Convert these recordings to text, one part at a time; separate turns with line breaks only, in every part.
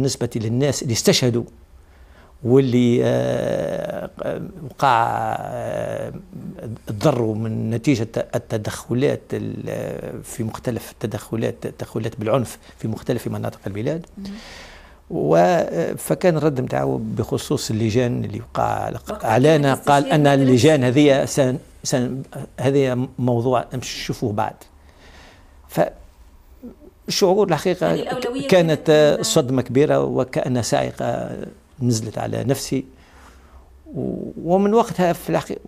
بالنسبة للناس اللي استشهدوا واللي وقع تضروا من نتيجة التدخلات في مختلف التدخلات بالعنف في مختلف مناطق البلاد. فكان الرد نتاعو بخصوص اللجان اللي وقع اعلانها، قال ان اللجان هذه هذه موضوع نشوفوه بعد. فالشعور الحقيقة يعني كانت صدمة كبيرة، وكأن صاعقة نزلت على نفسي. ومن وقتها في الحقيقة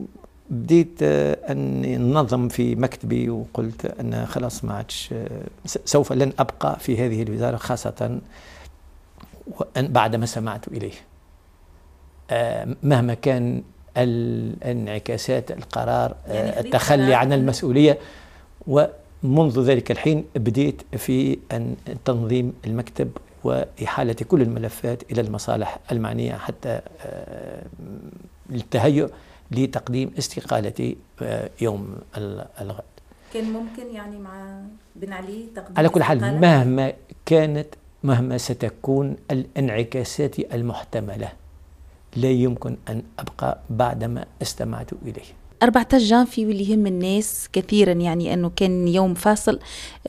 بديت أني ننظم في مكتبي، وقلت أن خلاص ما عادش سوف لن أبقى في هذه الوزارة، خاصة بعدما سمعت إليه مهما كان الانعكاسات القرار يعني التخلي عن المسؤولية. ومنذ ذلك الحين بديت في أن تنظيم المكتب وإحالة كل الملفات إلى المصالح المعنية حتى للتهيؤ لتقديم استقالتي يوم الغد.
كان ممكن يعني مع بن علي تقديم
على كل حال مهما ستكون الانعكاسات المحتملة لا يمكن أن أبقى بعدما استمعت إليه.
14 جانفي واللي يهم الناس كثيرا، يعني أنه كان يوم فاصل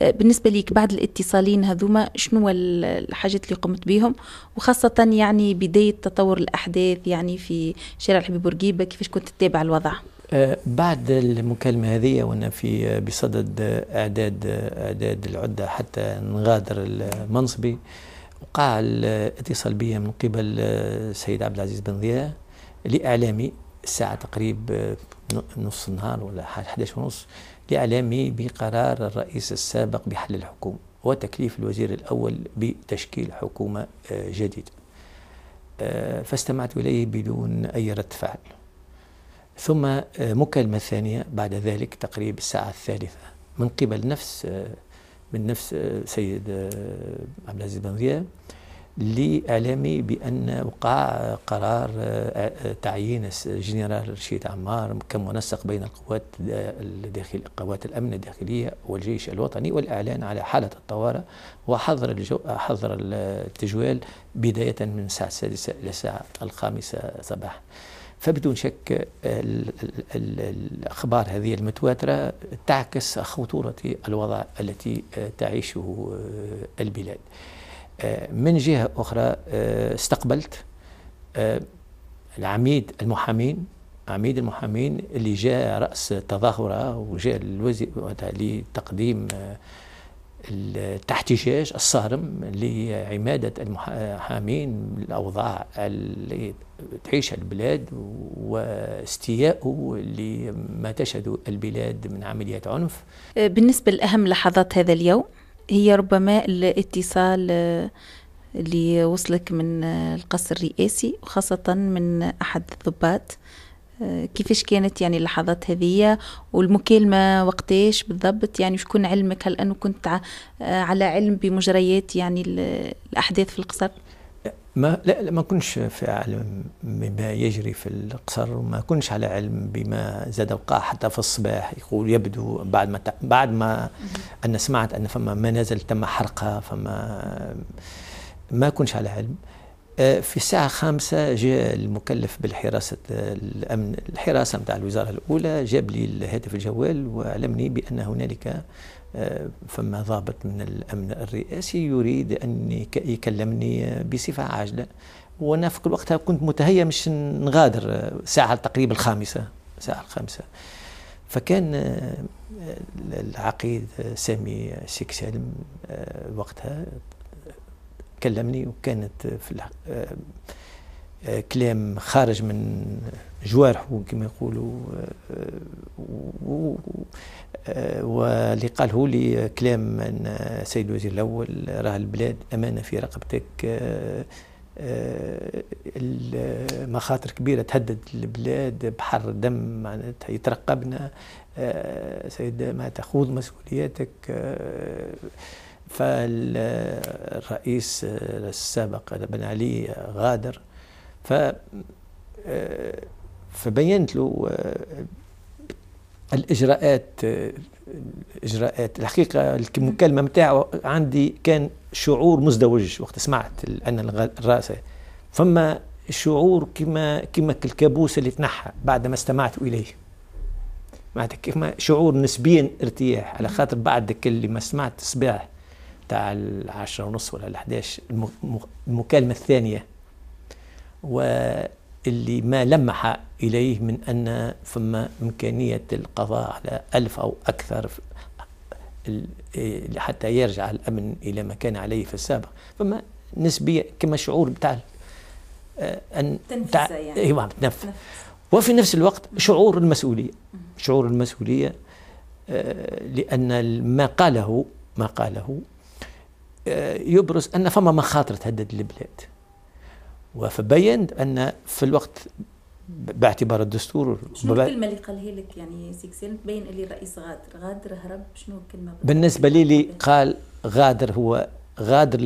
بالنسبة ليك بعد الاتصالين هذوما. شنو الحاجات اللي قمت بهم، وخاصة يعني بداية تطور الأحداث يعني في شارع الحبيب بورقيبة، كيفاش كنت تتابع الوضع؟
بعد المكالمة هذه وأنا في بصدد إعداد العدة حتى نغادر المنصبي، وقع الاتصال بي من قبل السيد عبد العزيز بن ضياء لإعلامي الساعة تقريبا نصف النهار ولا 11:30 لإعلامي بقرار الرئيس السابق بحل الحكومة وتكليف الوزير الأول بتشكيل حكومة جديدة. فاستمعت إليه بدون أي رد فعل. ثم مكالمة ثانية بعد ذلك تقريبا الساعة 3 من قبل نفس سيد عبد العزيز بن ضياء لإعلامي بأن وقع قرار تعيين الجنرال رشيد عمار كمنسق بين القوات قوات الأمن الداخلية والجيش الوطني، والإعلان على حالة الطوارئ وحظر التجوال بداية من الساعة 6 إلى الساعة 5 صباحا. فبدون شك الأخبار هذه المتواترة تعكس خطورة الوضع التي تعيشه البلاد. من جهة أخرى استقبلت عميد المحامين اللي جاء رأس تظاهرة وجاء الوزير لتقديم الاحتجاج الصارم لعمادة المحامين الأوضاع اللي تعيشها البلاد واستياءه لما تشهد البلاد من عمليات عنف.
بالنسبة لأهم لحظات هذا اليوم هي ربما الاتصال اللي وصلك من القصر الرئاسي وخاصة من أحد الضباط. كيفاش كانت يعني اللحظات هذه والمكالمة وقتاش بالضبط؟ يعني شكون علمك؟ هل أنه كنت على علم بمجريات يعني الأحداث في القصر؟
ما كنتش في علم بما يجري في القصر، وما كنتش على علم بما زاد وقع حتى في الصباح. يقول يبدو بعد ما أنا سمعت أن فما منازل تم حرقها، ما كنتش على علم. في الساعة 5 جاء المكلف بالحراسة الأمن، الحراسة متاع الوزارة الأولى، جاب لي الهاتف الجوال وعلمني بأن هنالك فما ضابط من الأمن الرئاسي يريد أن يكلمني بصفة عاجلة. وأنا في كل وقتها كنت متهيأ مش نغادر ساعة تقريبا 5. فكان العقيد سامي سيك سالم وقتها كلمني، وكانت في كلام خارج من جوارحه كما يقولوا، واللي قاله لي كلام من السيد الوزير الأول: راه البلاد أمانة في رقبتك، المخاطر كبيرة تهدد البلاد، بحر دم معناتها يترقبنا، سيد ما تأخذ مسؤولياتك. فالرئيس السابق بن علي غادر، فبينت له الإجراءات الإجراءات. الحقيقة المكالمة متاعه عندي كان شعور مزدوج وقت سمعت أن الرئاسة، فما شعور كما الكابوس اللي تنحى بعد ما استمعت إليه، معناتها كما شعور نسبيا ارتياح، على خاطر بعد اللي ما سمعت الصباح تاع 10:30 ولا 11 المكالمة الثانية، واللي ما لمح إليه من أن فما إمكانية القضاء على 1000 أو أكثر حتى يرجع الأمن إلى ما كان عليه في السابق، فما نسبيا كما شعور بتاع أن
يعني.
تنفس. وفي نفس الوقت شعور المسؤولية، لأن ما قاله يبرز أن فما مخاطر تهدد البلاد، فبين أن في الوقت باعتبار الدستور.
شنو الكلمة اللي قالها لك يعني سيكسيل تبين اللي الرئيس غادر هرب؟ شنو الكلمة
بالنسبة لي قال غادر، هو غادر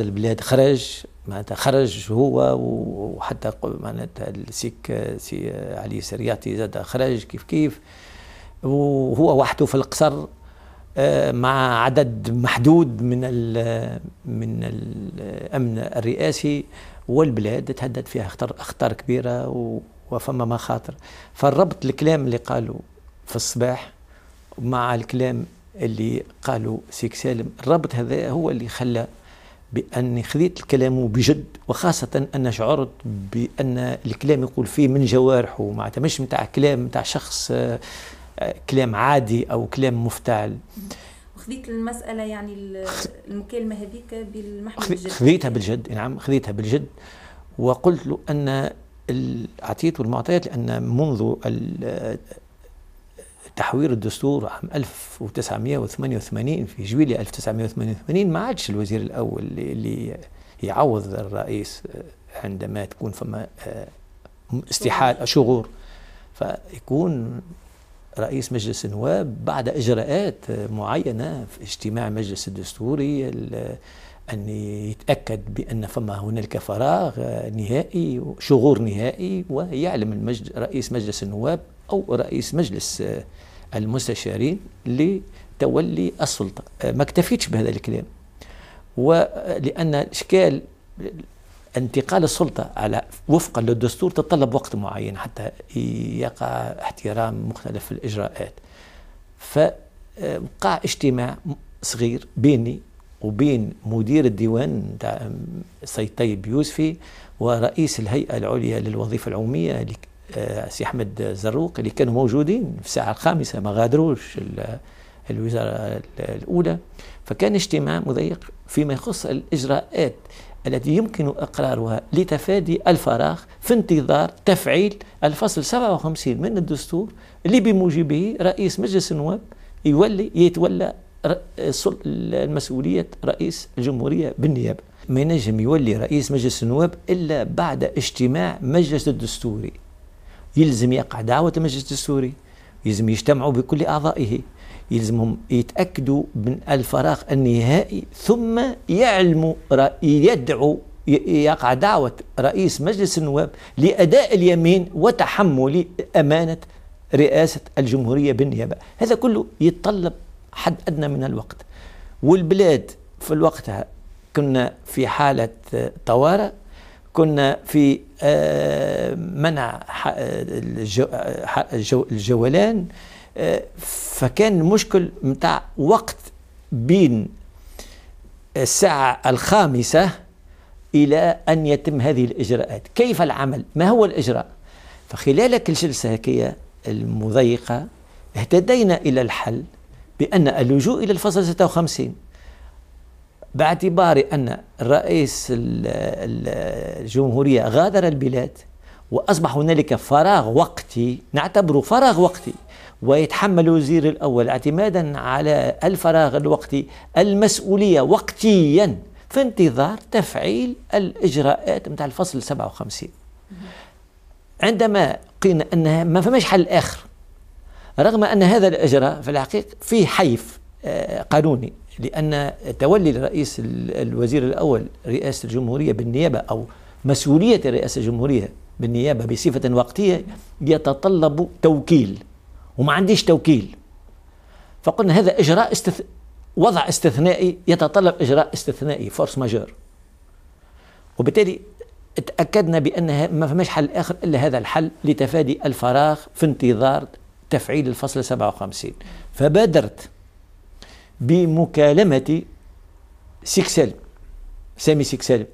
البلاد خرج، معناتها خرج هو وحتى معناتها سي علي سرياتي زاد خرج كيف وهو وحده في القصر مع عدد محدود من الأمن الرئاسي، والبلاد تهدد فيها أخطار كبيرة وفما مخاطر. فالربط الكلام اللي قالوا في الصباح مع الكلام اللي قالوا سيك سالم، الربط هذا هو اللي خلى بأني خذيت الكلام بجد، وخاصة أن شعرت بأن الكلام يقول فيه من جوارحه، معناتها مش متاع كلام متاع شخص كلام عادي أو كلام مفتعل.
وخذيت المسألة يعني المكالمة هذيك بالمحمل الجد؟
خذيتها بالجد، نعم خذيتها بالجد، وقلت له أن أعطيته المعطيات، لأن منذ تحوير الدستور عام 1988 في جويلية 1988 ما عادش الوزير الأول اللي يعوض الرئيس عندما تكون فما استحالة شغور، فيكون رئيس مجلس النواب بعد إجراءات معينة في اجتماع مجلس الدستوري أن يتأكد بأن فما هنالك فراغ نهائي شغور نهائي، ويعلم رئيس مجلس النواب أو رئيس مجلس المستشارين لتولي السلطة. ما اكتفيتش بهذا الكلام، ولأن إشكال انتقال السلطة على وفقا للدستور تتطلب وقت معين حتى يقع احترام مختلف الإجراءات. فوقع اجتماع صغير بيني وبين مدير الديوان تاع سيد طيب يوسفي ورئيس الهيئة العليا للوظيفة العمومية سي أحمد زروق، اللي كانوا موجودين في الساعة 5 ما غادروش الوزارة الأولى. فكان اجتماع مضيق فيما يخص الإجراءات التي يمكن إقرارها لتفادي الفراغ في انتظار تفعيل الفصل 57 من الدستور، اللي بموجبه رئيس مجلس النواب يتولى المسؤولية رئيس الجمهورية بالنيابة. ما ينجم يولي رئيس مجلس النواب إلا بعد اجتماع مجلس الدستوري، يلزم يقع دعوة المجلس الدستوري، يلزم يجتمعوا بكل أعضائه، يلزمهم يتأكدوا من الفراغ النهائي، ثم يدعو يقع دعوة رئيس مجلس النواب لأداء اليمين وتحمل أمانة رئاسة الجمهورية بالنيابة. هذا كله يتطلب حد أدنى من الوقت، والبلاد في الوقتها كنا في حالة طوارئ، كنا في منع الجولان، فكان المشكل متاع وقت بين الساعة 5 إلى أن يتم هذه الإجراءات. كيف العمل؟ ما هو الإجراء؟ فخلال الجلسة هكية المضيقة اهتدينا إلى الحل بأن اللجوء إلى الفصل 56 باعتبار أن رئيس الجمهورية غادر البلاد وأصبح هنالك فراغ وقتي، نعتبره فراغ وقتي، ويتحمل الوزير الأول اعتمادا على الفراغ الوقتي المسؤولية وقتيا في انتظار تفعيل الإجراءات متاع الفصل 57. عندما قلنا أنها ما فماش حل آخر، رغم أن هذا الإجراء في الحقيقة فيه حيف قانوني، لأن تولي الرئيس الوزير الأول رئاسة الجمهورية بالنيابة أو مسؤولية رئاسة الجمهورية بالنيابة بصفة وقتية يتطلب توكيل، وما عنديش توكيل، فقلنا هذا إجراء وضع استثنائي يتطلب إجراء استثنائي، فورس ماجور. وبالتالي تأكدنا بأنها ما فماش حل آخر إلا هذا الحل لتفادي الفراغ في انتظار تفعيل الفصل 57. فبادرت بمكالمة سيكسل، سامي سيكسل،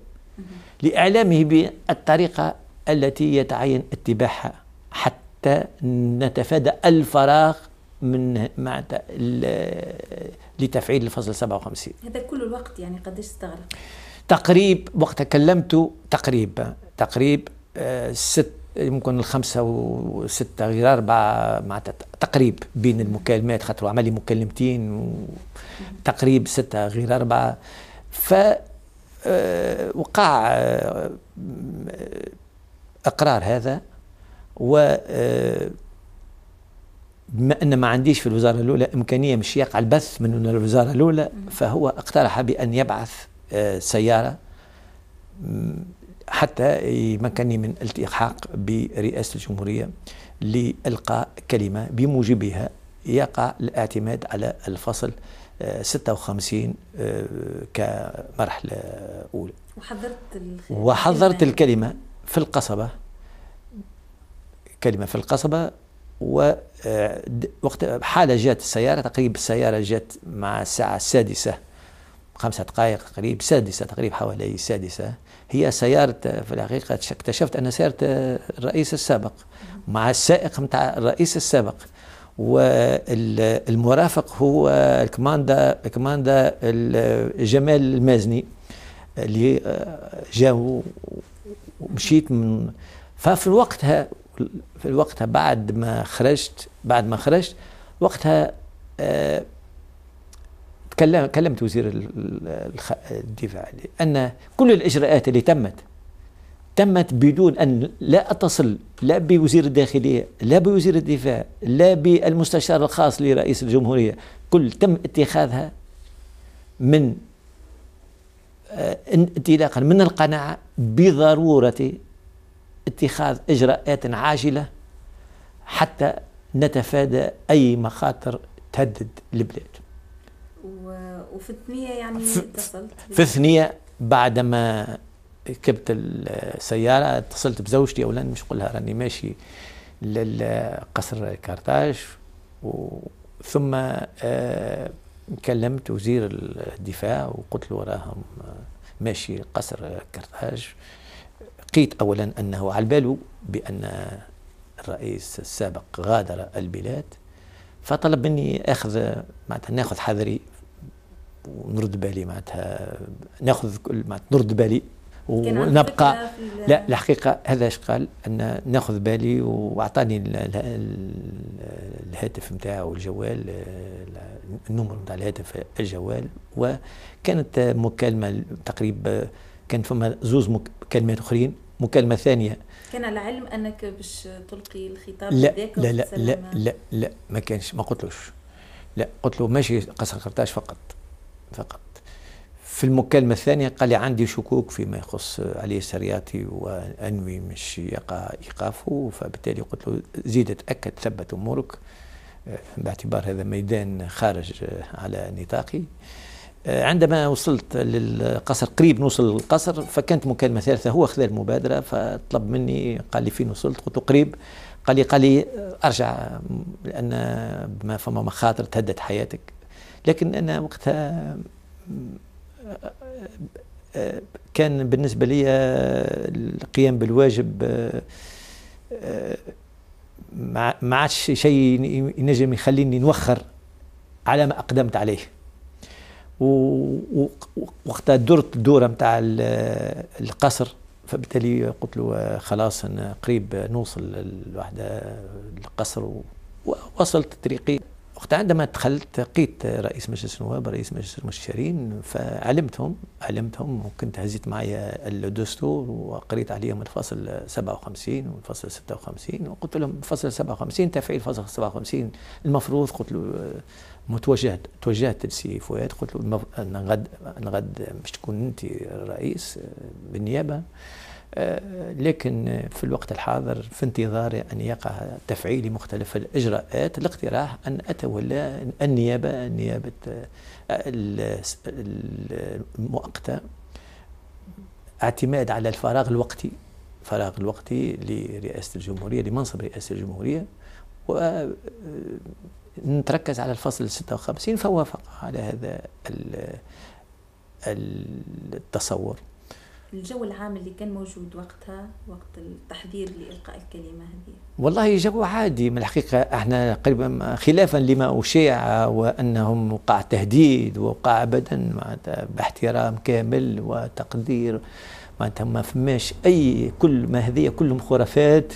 لإعلامه بالطريقة التي يتعين اتباعها حتى نتفادى الفراغ من لتفعيل الفصل 57.
هذا كل الوقت يعني قديش استغرق؟
تقريب وقت كلمته تقريب ممكن 5 و6 غير 4 معناتها تقريب بين المكالمات، خاطر عمل لي مكالمتين تقريب 6 غير 4. ف وقع اقرار هذا. و بما ان ما عنديش في الوزاره الاولى امكانيه مش يقع البث من الوزاره الاولى، فهو اقترح بان يبعث سياره حتى يمكنني من الالتحاق برئاسة الجمهورية لإلقاء كلمة بموجبها يقع الاعتماد على الفصل 56 كمرحلة أولى. وحضرت الكلمة في القصبة، ووقت حالة جات السيارة تقريبا، السيارة جات مع الساعة 6 5 دقائق تقريبا، 6 تقريبا، حوالي 6. هي سيارة في الحقيقة اكتشفت أن سيارة الرئيس السابق مع السائق متاع الرئيس السابق، والمرافق هو الكماندا جمال المازني اللي جاء ومشيت من. ففي الوقتها بعد ما خرجت وقتها كلمت وزير الدفاع أن كل الإجراءات اللي تمت بدون أن لا أتصل لا بوزير الداخلية لا بوزير الدفاع لا بالمستشار الخاص لرئيس الجمهورية، كل تم اتخاذها من انطلاقا من القناعة بضرورة اتخاذ إجراءات عاجلة حتى نتفادى أي مخاطر تهدد البلاد.
وفي الثنية يعني اتصلت
في الثنية بعدما ركبت السيارة اتصلت بزوجتي أولا مش نقول لها راني ماشي لقصر كارتاج، ثم كلمت وزير الدفاع وقلت له راهم ماشي قصر كارتاج. لقيت أولا أنه على باله بأن الرئيس السابق غادر البلاد، فطلب مني ناخذ حذري ونرد بالي نرد بالي ونبقى. لا الحقيقة هذا ايش قال، أن ناخذ بالي، وأعطاني الهاتف متاعه والجوال، النمر متاع الهاتف الجوال. وكانت مكالمة تقريبا كان فما 2 مكالمات أخرين. مكالمة ثانية
كان على علم أنك باش تلقي الخطاب؟
لا لا لا لا لا لا ما كانش، ما قلتلوش. لا قلت له ماشي قصر قرطاج فقط. في المكالمة الثانية قال لي عندي شكوك فيما يخص علي السرياتي وأنوي مش يقع إيقافه، فبالتالي قلت له زيد تأكد ثبت أمورك باعتبار هذا ميدان خارج على نطاقي. عندما وصلت للقصر قريب نوصل للقصر فكانت مكالمة ثالثة، هو أخذ المبادرة فطلب مني، قال لي فين وصلت؟ قلت له قريب. قال لي أرجع لأن ما فما مخاطر تهدد حياتك. لكن أنا وقتها كان بالنسبة لي القيام بالواجب ما عادش شيء ينجم يخليني نوخر على ما أقدمت عليه. ووقتها درت الدورة متاع القصر، فبالتالي قلت له خلاص أنا قريب نوصل الوحدة القصر، ووصلت طريقي. وقتها عندما دخلت لقيت رئيس مجلس النواب رئيس مجلس المستشارين، فعلمتهم وكنت هزيت معايا الدستور وقريت عليهم الفصل 57 والفصل 56، وقلت لهم الفصل 57 تفعيل الفصل 57 المفروض، قلت له توجهت للسي فؤاد، قلت له أن غد مش تكون أنت رئيس بالنيابة، لكن في الوقت الحاضر في انتظار أن يقع تفعيل مختلف الإجراءات الاقتراح أن أتولى النيابة المؤقتة، اعتماد على الفراغ الوقتي لرئاسة الجمهورية، لمنصب رئاسة الجمهورية، ونتركز على الفصل 56. فوافق على هذا التصور.
الجو العام اللي كان موجود وقتها، وقت التحضير لإلقاء الكلمة هذه،
والله جو عادي من الحقيقة. احنا قريبا خلافا لما أشيع وأنهم وقع تهديد، وقع أبدا باحترام كامل وتقدير، معناتها ما فماش أي، كل ما هذه كلهم خرافات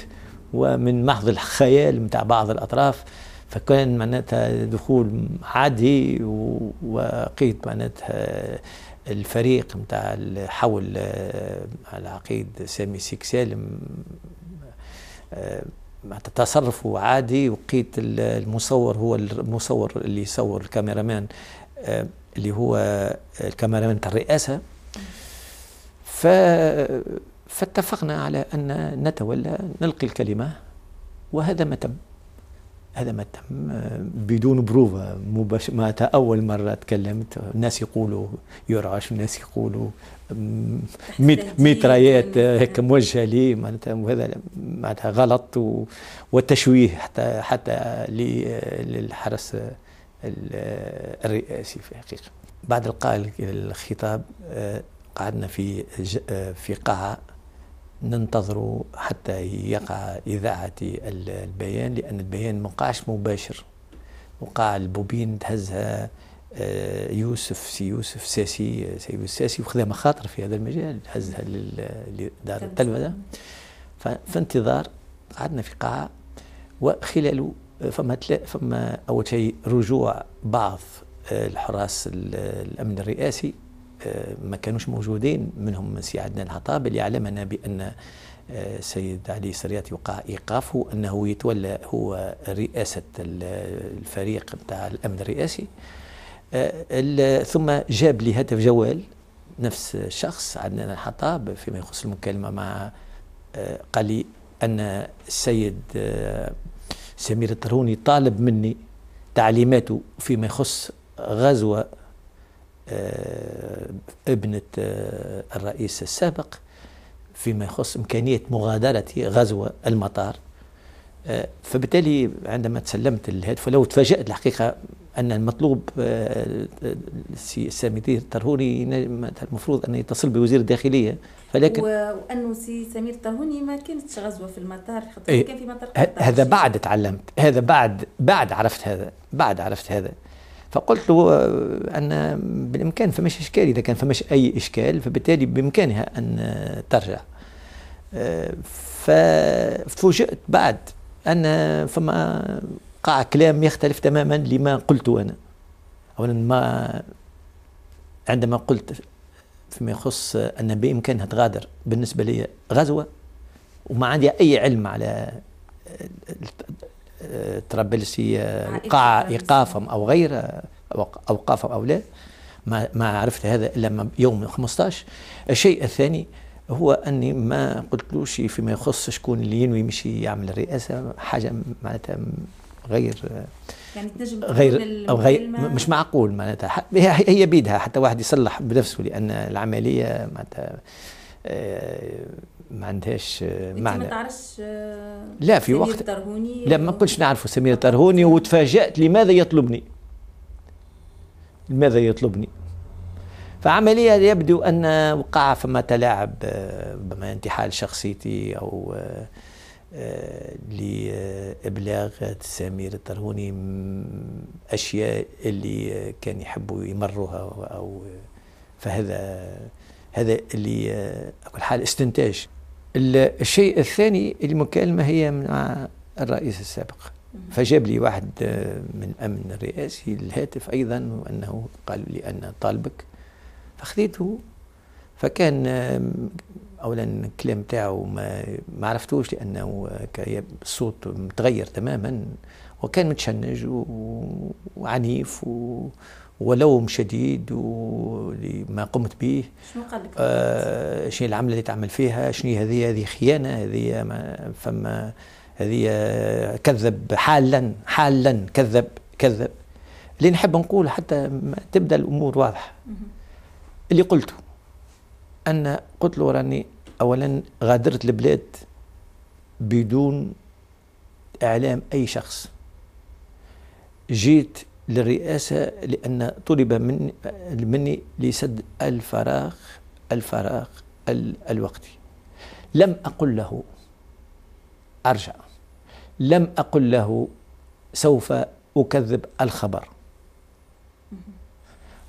ومن محض الخيال متاع بعض الأطراف. فكان معناتها دخول عادي، وقيت معناتها الفريق متاع حول العقيد سامي سيك سالم تصرفه عادي، وقيت المصور هو المصور اللي يصور الكاميرامان اللي هو الكاميرامان تاع الرئاسة. فاتفقنا على أن نتولى نلقي الكلمة، وهذا ما تم. بدون بروفة مباشرة. معناتها أول مرة تكلمت، الناس يقولوا يرعش، الناس يقولوا ميترايات هيك موجهة لي، وهذا معناتها غلط وتشويه حتى للحرس الرئاسي في الحقيقة. بعد إلقاء الخطاب قعدنا في قاعة ننتظر حتى يقع إذاعة البيان، لأن البيان ما وقعش مباشر، وقع البوبين تهزها سي يوسف ساسي، وخذا مخاطر في هذا المجال، هزها لدار التلفزة. في انتظار قعدنا في قاعة، وخلاله فما أول شيء رجوع بعض الحراس الأمن الرئاسي ما كانوش موجودين، منهم سي عدنان الحطاب اللي علمنا بأن سيد علي سريات يوقع إيقافه، أنه يتولى هو رئاسة الفريق بتاع الأمن الرئاسي. ثم جاب لي هاتف جوال نفس الشخص عدنان الحطاب فيما يخص المكالمة مع، قال لي أن السيد سمير الطرهوني طالب مني تعليماته فيما يخص غزوة ابنة الرئيس السابق، فيما يخص إمكانية مغادرة غزوة المطار. فبالتالي عندما تسلمت الهاتف، لو تفاجأت الحقيقة أن المطلوب سي سمير الطرهوني المفروض أن يتصل بوزير الداخلية،
فلكن وأنه سي سمير الطرهوني ما كانتش غزوة في المطار، كان في مطار قطر.
هذا بعد تعلمت، هذا بعد عرفت هذا. فقلت له أن بالإمكان فماش إشكال، إذا كان فماش أي إشكال فبالتالي بإمكانها أن ترجع. ففوجئت بعد أن فما قاع كلام يختلف تماما لما قلته أنا. أولا عندما قلت فيما يخص أن بإمكانها تغادر بالنسبة لي غزوة، وما عندي أي علم على طرابلسي قاع إيقافهم أو غير أوقافهم أو لا، ما عرفت هذا إلا يوم 15. الشيء الثاني هو أني ما قلتلوش فيما يخص شكون اللي ينوي يمشي يعمل الرئاسة، حاجة معناتها غير
يعني تنجم
غير مش معقول، معناتها هي بيدها حتى واحد يصلح بنفسه، لأن العملية معناتها ما عندهاش معنى.
ما تعرفش
لا في وقت لا ما كنتش نعرفه سمير الطرهوني، وتفاجأت لماذا يطلبني. فعملية يبدو أن وقع فما تلاعب بما انتحال شخصيتي أو لإبلاغ سمير الطرهوني أشياء اللي كان يحبوا يمروها، أو فهذا اللي أقول حال استنتاج. الشيء الثاني المكالمة هي مع الرئيس السابق، فجاب لي واحد من الأمن الرئاسي الهاتف أيضا، وأنه قال لي أنا طالبك، فخذيته. فكان أولا الكلام تاعه ما عرفتوش، لأنه الصوت متغير تماما، وكان متشنج وعنيف ولوم شديد ولما قمت به.
شنو قال لك؟
شنو العملة اللي تعمل فيها؟ شنو هذه خيانة، هذه فما هذه كذب حالا كذب. اللي نحب نقول حتى ما تبدأ الأمور واضحة. اللي قلته قلت له راني أولا غادرت البلاد بدون إعلام أي شخص. جيت للرئاسة لأن طلب مني لسد الفراغ الوقتي. لم أقل له أرجع، لم أقل له سوف أكذب الخبر،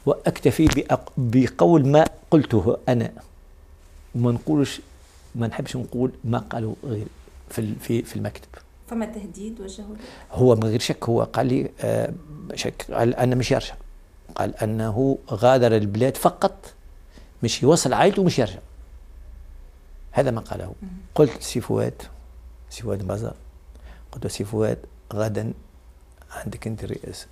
وأكتفي بقول ما قلته أنا، ما نحبش نقول ما قالوا غير في المكتب.
فما تهديد وجهه له؟
هو من غير شك هو قال لي قال أنه مش يرجع، قال أنه غادر البلاد فقط، مش يوصل عائلته ومش يرجع. هذا ما قاله. قلت سي فؤاد بازار، قلت له سي فؤاد غدا عندك أنت الرئاسة،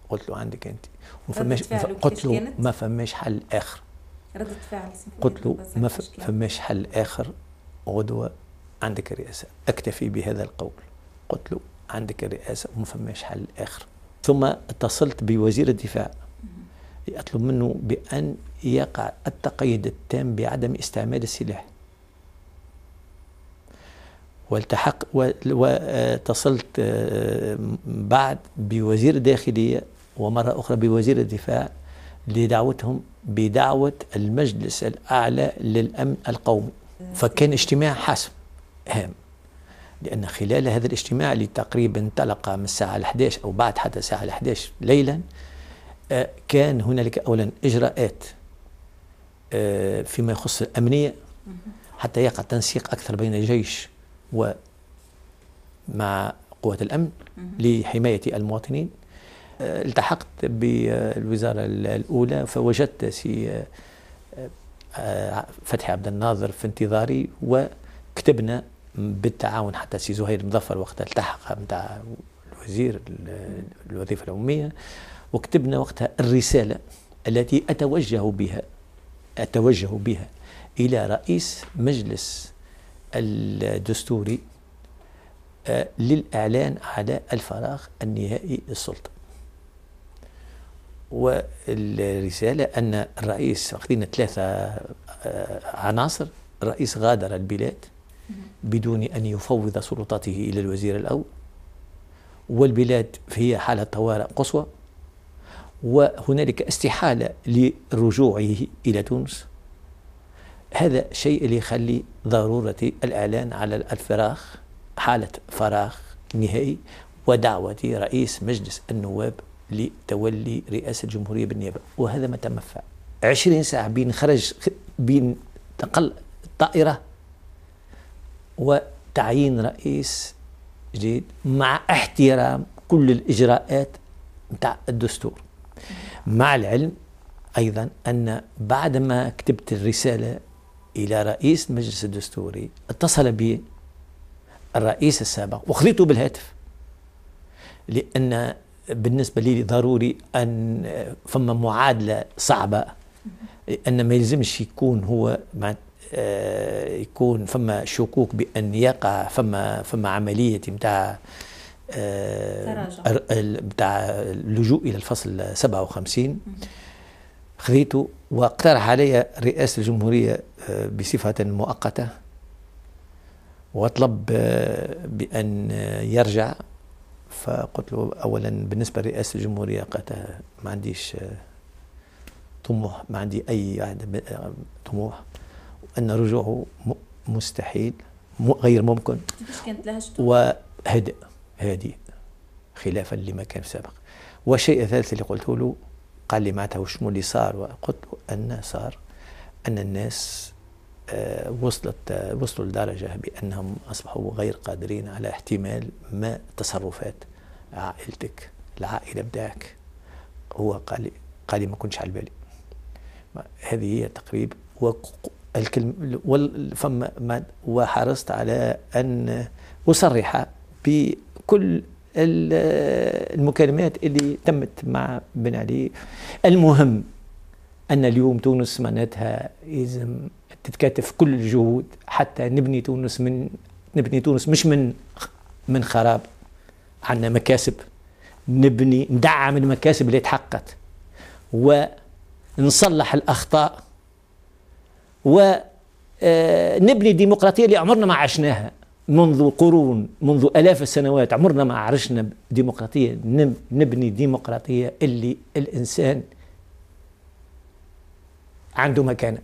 قلت له عندك أنت، قلت له ما فماش حل آخر.
ردة فعل
قلت له ما فماش حل آخر، غدوة عندك الرئاسة. أكتفي بهذا القول، قلت له عندك الرئاسة وما فماش حل آخر. ثم اتصلت بوزير الدفاع لأطلب منه بأن يقع التقييد التام بعدم استعمال السلاح. واتصلت بعد بوزير الداخلية ومرة أخرى بوزير الدفاع لدعوتهم بدعوة المجلس الأعلى للأمن القومي. فكان اجتماع حاسم هام، لأن خلال هذا الاجتماع اللي تقريبا انطلق من الساعة 11 أو بعد حتى الساعة 11 ليلا، كان هنالك أولا إجراءات فيما يخص الأمنية حتى يقع تنسيق أكثر بين الجيش ومع قوات الأمن لحماية المواطنين. التحقت بالوزارة الأولى فوجدت سي فتحي عبد الناظر في انتظاري، وكتبنا بالتعاون حتى سي زهير مظفر وقتها التحق متاع الوزير الوظيفة العمومية، وكتبنا وقتها الرسالة التي أتوجه بها إلى رئيس مجلس الدستوري للإعلان على الفراغ النهائي للسلطة. والرسالة أن الرئيس، واخذين 3 عناصر: الرئيس غادر البلاد بدون أن يفوض سلطاته إلى الوزير الأول، والبلاد هي حالة طوارئ قصوى، وهنالك استحالة لرجوعه إلى تونس. هذا الشيء اللي يخلي ضرورة الإعلان على الفراغ، حالة فراغ نهائي، ودعوة رئيس مجلس النواب لتولي رئاسة الجمهورية بالنيابة. وهذا ما تم فعله. 20 ساعة بين تقل الطائرة وتعيين رئيس جديد مع احترام كل الإجراءات متاع الدستور. مع العلم أيضا أن بعدما كتبت الرسالة إلى رئيس المجلس الدستوري اتصل بي الرئيس السابق وخذيته بالهاتف، لأن بالنسبة لي ضروري أن فما معادلة صعبة، أن ما يلزمش يكون هو يكون فما شكوك بأن يقع فما عملية متاع اللجوء إلى الفصل 57. خذيته واقترح علي رئاسة الجمهورية بصفة مؤقتة، وطلب بأن يرجع. فقلت له أولا بالنسبة لرئاسة الجمهورية قلت ما عنديش طموح، ما عندي أي طموح، أن رجوعه مستحيل غير ممكن، وهادئ خلافا لما كان سابق. والشيء الثالث اللي قلته له قال لي معناته شنو اللي صار، وقلت له أن صار أن الناس وصلوا لدرجة بأنهم أصبحوا غير قادرين على احتمال ما تصرفات عائلتك، العائلة بتاعك. هو قال لي ما كنتش على بالي. هذه هي تقريب وحرصت على أن أصرح بكل المكالمات اللي تمت مع بن علي. المهم أن اليوم تونس معناتها لازم تتكاتف كل الجهود حتى نبني تونس مش من خراب. عندنا مكاسب، ندعم المكاسب اللي تحققت ونصلح الأخطاء ونبني ديمقراطية اللي عمرنا ما عشناها منذ قرون، منذ آلاف السنوات عمرنا ما عرشنا ديمقراطية. نبني ديمقراطية اللي الإنسان عنده مكانة.